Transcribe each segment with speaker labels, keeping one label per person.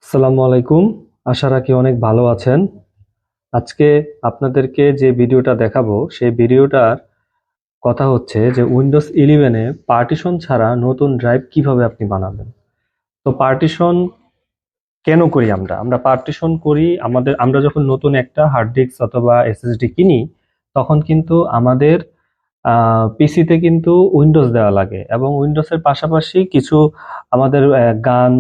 Speaker 1: আসসালামু আলাইকুম। আশা রাখি অনেক ভালো আছেন। আজকে আপনাদেরকে যে ভিডিওটা দেখাবো সেই ভিডিওটার কথা হচ্ছে যে উইন্ডোজ 11-এ পার্টিশন ছাড়া নতুন ড্রাইভ কিভাবে আপনি বানাবেন। তো পার্টিশন কেন করি আমরা পার্টিশন করি আমরা যখন নতুন একটা হার্ড ডিস্ক অথবা এসএসডি কিনি, তখন কিন্তু আমাদের পিসিতে কিন্তু উইন্ডোজ দেওয়া লাগে এবং উইন্ডোজের পাশাপাশি কিছু আমাদের গান,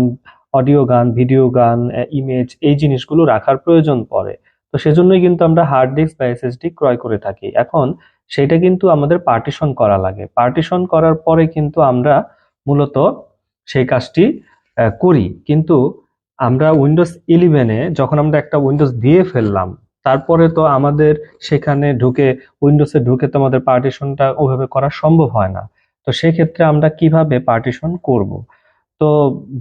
Speaker 1: অডিও গান, ভিডিও গান, ইমেজ, এই জিনিসগুলো রাখার প্রয়োজন পড়ে। তো সেজন্যই কিন্তু আমরা হার্ড ডিস্ক বা এসএসডি ক্রয় করে থাকি। এখন সেটা কিন্তু আমাদের পার্টিশন করা লাগে। পার্টিশন করার পরে কিন্তু আমরা মূলত সেই কাজটি করি। কিন্তু আমরা উইন্ডোজ 11-এ যখন আমরা একটা উইন্ডোজ দিয়ে ফেললাম, তারপরে তো আমাদের সেখানে উইন্ডোজে ঢুকে তো আমাদের পার্টিশনটা ওভাবে করা সম্ভব হয় না। তো সেক্ষেত্রে আমরা কিভাবে পার্টিশন করব? তো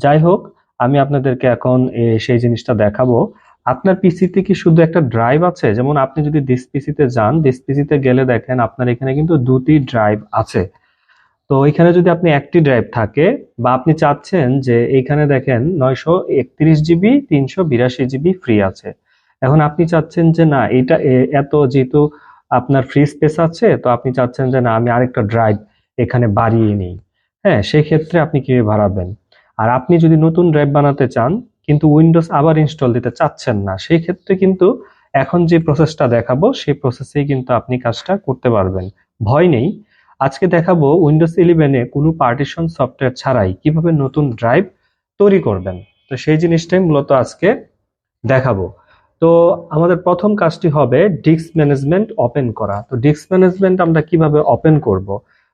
Speaker 1: যাই হোক, আমি আপনাদেরকে এখন সেই জিনিসটা দেখাবো। আপনার পিসিতে কি শুধু একটা ড্রাইভ আছে? যেমন আপনি যদি দিস পিসিতে যান, দিস পিসিতে গেলে দেখেন আপনার এখানে কিন্তু দুটি ড্রাইভ আছে। তো এখানে যদি আপনি একটি ড্রাইভ থাকে বা আপনি চাচ্ছেন যে এইখানে দেখেন 931 জিবি 382 জিবি ফ্রি আছে। এখন আপনি চাচ্ছেন যে না, এটা এত যেহেতু আপনার ফ্রি স্পেস আছে, তো আপনি চাচ্ছেন যে না, আমি আরেকটা ড্রাইভ এখানে বাড়িয়ে নিই। হ্যাঁ, সেই ক্ষেত্রে আপনি কিভাবে বাড়াবেন? আর আপনি যদি নতুন ড্রাইভ বানাতে চান কিন্তু উইন্ডোজ আবার ইনস্টল দিতে চাচ্ছেন না, সেই ক্ষেত্রে কিন্তু এখন যে প্রসেসটা দেখাবো সেই প্রসেসেই কিন্তু আপনি কাজটা করতে পারবেন। ভয় নেই। আজকে দেখাবো উইন্ডোজ 11-এ কোনো পার্টিশন সফটওয়্যার ছাড়াই কিভাবে নতুন ড্রাইভ তৈরি করবেন। তো সেই জিনিসটাই মূলত আজকে দেখাবো। তো আমাদের প্রথম কাজটি হবে ডিস্ক ম্যানেজমেন্ট ওপেন করা। তো ডিস্ক ম্যানেজমেন্ট আমরা কিভাবে ওপেন করব?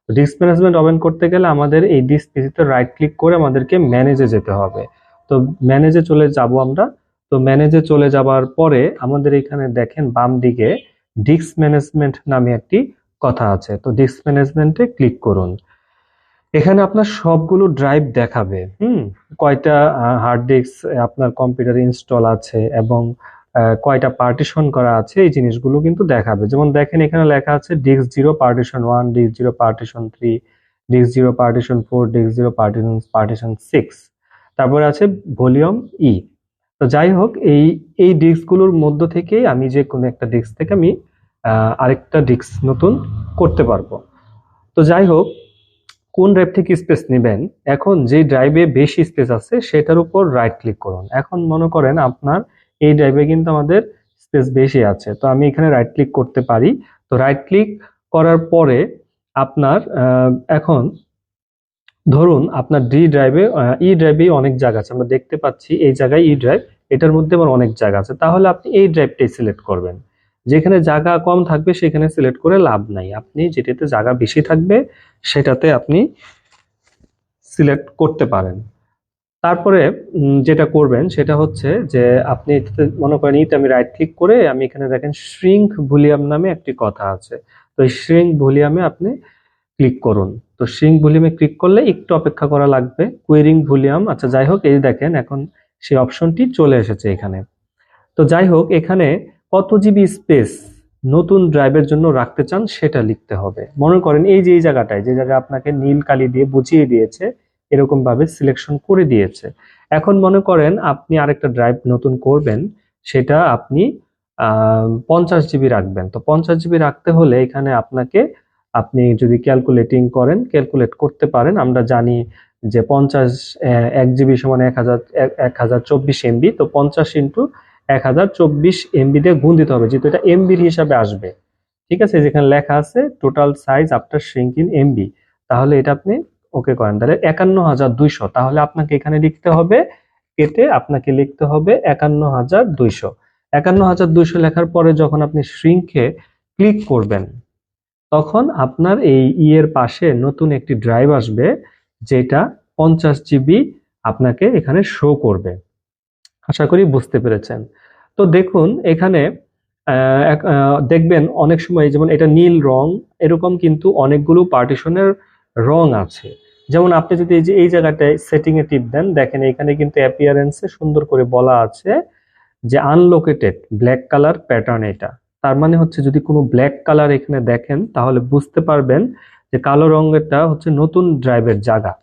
Speaker 1: তো ডিস্ক ম্যানেজমেন্ট ওপেন করতে গেলে আমাদের এই ডিস্ক পিসিতে রাইট ক্লিক করে আমাদেরকে ম্যানেজে যেতে হবে। তো ম্যানেজে চলে যাব আমরা। তো ম্যানেজে চলে যাবার পরে আমাদের এখানে দেখেন বাম দিকে ডিস্ক ম্যানেজমেন্ট নামে একটি কথা আছে। তো ডিস্ক ম্যানেজমেন্টে ক্লিক করুন। এখানে আপনার সবগুলো ড্রাইভ দেখাবে। কয়টা হার্ড ডিস্ক আপনার কম্পিউটারে ইনস্টল আছে এবং কয়টা পার্টিশন করা আছে, এই জিনিসগুলো কিন্তু দেখাবে। যেমন দেখেন এখানে লেখা আছে disk 0 partition 1, disk 0 partition 3, disk 0 partition 4, disk 0 partition 6। তারপরে আছে ভলিউম ই। তো যাই হোক, এই এই ডিস্কগুলোর মধ্য থেকে আমি যে কোনো একটা ডিস্ক থেকে আমি আরেকটা ডিস্ক নতুন করতে পারবো। তো যাই হোক, কোন ড্রাইভ থেকে স্পেস নেবেন? এখন যে ড্রাইভে বেশি স্পেস আছে সেটার উপর রাইট ক্লিক করুন। এখন মনে করেন আপনার এই ড্রাইভে কিন্তু আমাদের স্পেস বেশি আছে, তো আমি এখানে রাইট ক্লিক করতে পারি। তো রাইট ক্লিক করার পরে আপনার এখন ধরুন আপনার ডি ড্রাইভে ই ড্রাইভে অনেক জায়গা আছে, আমরা দেখতে পাচ্ছি এই জায়গায় ই ড্রাইভ, এটার মধ্যে আবার অনেক জায়গা আছে। তাহলে আপনি এই ড্রাইভটাই সিলেক্ট করবেন। যেখানে জায়গা কম থাকবে সেখানে সিলেক্ট করে লাভ নাই, আপনি যেটাতে জায়গা বেশি থাকবে সেটাতে আপনি সিলেক্ট করতে পারেন। তারপরে যেটা করবেন সেটা হচ্ছে যে আপনি এটাতে মনে করেন ইতে আমি রাইট ক্লিক করে আমি এখানে দেখেন শ্রিঙ্ক ভলিউম নামে একটি কথা আছে। তো এই শ্রিঙ্ক ভলিউমে আপনি ক্লিক করুন। তো শ্রিঙ্ক ভলিউমে ক্লিক করলে একটু অপেক্ষা করা লাগবে। কুয়েরিং ভলিউম, আচ্ছা যাই হোক, এই দেখেন এখন সেই অপশনটি চলে এসেছে এখানে। তো যাই হোক, এখানে কত জিবি স্পেস নতুন ড্রাইভের জন্য রাখতে চান সেটা লিখতে হবে। মনে করেন এই যে এই জায়গাটায়, যে জায়গায় আপনাকে নীল কালি দিয়ে বুঝিয়ে দিয়েছে, এরকম ভাবে সিলেকশন করে দিয়েছে। এখন মনে করেন আপনি আরেকটা ড্রাইভ নতুন করবেন, সেটা আপনি 50 জিবি রাখবেন। তো 50 জিবি রাখতে হলে এখানে আপনি যদি ক্যালকুলেটিং করেন, ক্যালকুলেট করতে পারেন। আমরা জানি যে 1 জিবি সমান 1024 এমবি। তো 50 × 1024 এমবি দিয়ে গুণ দিতে হবে, যেহেতু এটা এমবির হিসাবে আসবে। ঠিক আছে, যেখানে লেখা আছে total size after shrinking MB. তাহলে এটা আপনি ওকে করেন, তাহলে 51,200। তাহলে আপনাকে এখানে লিখতে হবে, কেটে আপনাকে লিখতে হবে 51,200। 51,200 লেখার পরে যখন আপনি শ্রিঙ্কে ক্লিক করবেন, তখন আপনার এই এর পাশে নতুন একটি ড্রাইভ আসবে, যেটা 50 জিবি আপনাকে এখানে শো করবে। আশা করি বুঝতে পেরেছেন। তো দেখুন এখানে দেখবেন অনেক সময় যেমন এটা নীল রং, এরকম কিন্তু অনেকগুলো পার্টিশনের রং আছে। যেমন আপনি যদি এই যে এই জায়গাটায় সেটিং এ টিপ দেন, দেখেন এখানে কিন্তু অ্যাপিয়ারেন্সে সুন্দর করে বলা আছে যে আনলোকেটেড ব্ল্যাক কালার প্যাটার্ন। এটা তার মানে হচ্ছে যদি কোনো ব্ল্যাক কালার এখানে দেখেন তাহলে বুঝতে পারবেন যে কালো রঙেরটা হচ্ছে নতুন ড্রাইভের জায়গা।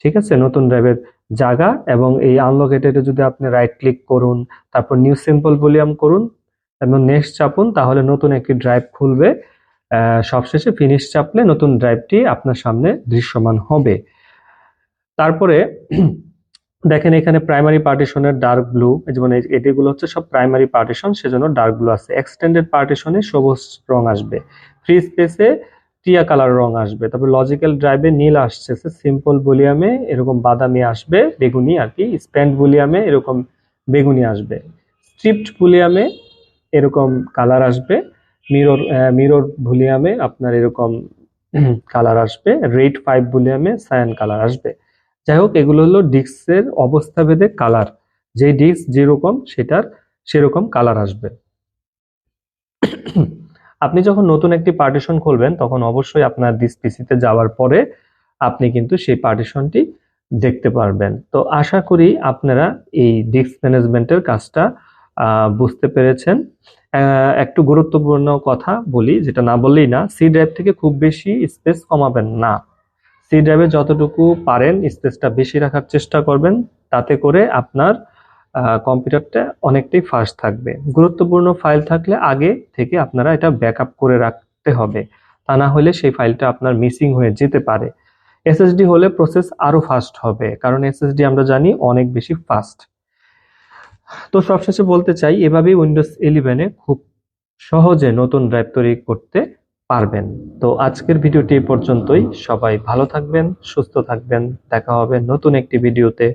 Speaker 1: ঠিক আছে, নতুন ড্রাইভের জায়গা, এবং এই আনলোকেটেডে যদি আপনি রাইট ক্লিক করুন, তারপর নিউ সিম্পল ভলিউম করুন এবং নেক্সট চাপুন, তাহলে নতুন একটি ড্রাইভ খুলবে। সবশেষে ফিনিশ চাপলে নতুন ড্রাইভটি আপনার সামনে দৃশ্যমান হবে। তারপরে দেখেন এখানে প্রাইমারি পার্টিশনের ডার্ক ব্লু, যেমন এটিগুলো হচ্ছে সব প্রাইমারি পার্টিশন, সেজন্য ডার্ক ব্লু আছে। এক্সটেন্ডেড পার্টিশনে সবুজ রং আসবে, ফ্রি স্পেসে টিয়া কালার রং আসবে, তারপর লজিক্যাল ড্রাইভে নীল আসছে, সিম্পল ভলিউমে এরকম বাদামি আসবে, বেগুনি আর কি, স্প্যান্ড ভলিউমে এরকম বেগুনি আসবে, স্ট্রিপড ভলিউমে এরকম কালার আসবে, মিরর ভলিউমে আপনার এরকম কালার আসবে, রেড 5 ভলিউমে সায়ান কালার আসবে। যাই হোক, এগুলো হলো ডিস্কের অবস্থা ভেদে কালার, যে ডিস্ক যেরকম সেটার সেরকম কালার আসবে। আপনি যখন নতুন একটি পার্টিশন খুলবেন তখন অবশ্যই আপনার দিস পিসিতে যাওয়ার পরে আপনি কিন্তু সেই পার্টিশনটি দেখতে পারবেন। তো আশা করি আপনারা এই ডিস্ক ম্যানেজমেন্টের কাজটা বুঝতে পেরেছেন। একটু গুরুত্বপূর্ণ কথা বলি, যেটা না বললেই না, সি ড্রাইভ থেকে খুব বেশি স্পেস কমাবেন না। সি ড্রাইভে যতটুকু পারেন স্পেসটা বেশি রাখার চেষ্টা করবেন, তাতে করে আপনার কম্পিউটারটা অনেকটাই ফাস্ট থাকবে। গুরুত্বপূর্ণ ফাইল থাকলে আগে থেকে আপনারা এটা ব্যাকআপ করে রাখতে হবে, তা না হলে সেই ফাইলটা আপনার মিসিং হয়ে যেতে পারে। এসএসডি হলে প্রসেস আরো ফাস্ট হবে, কারণ এসএসডি আমরা জানি অনেক বেশি ফাস্ট। তো সবশেষে বলতে চাই, এভাবেই উইন্ডোজ 11-এ খুব সহজে নতুন ড্রাইভ তৈরি করতে পারবেন। তো আজকের ভিডিওটি এই পর্যন্তই। সবাই ভালো থাকবেন, সুস্থ থাকবেন, দেখা হবে নতুন একটি ভিডিওতে।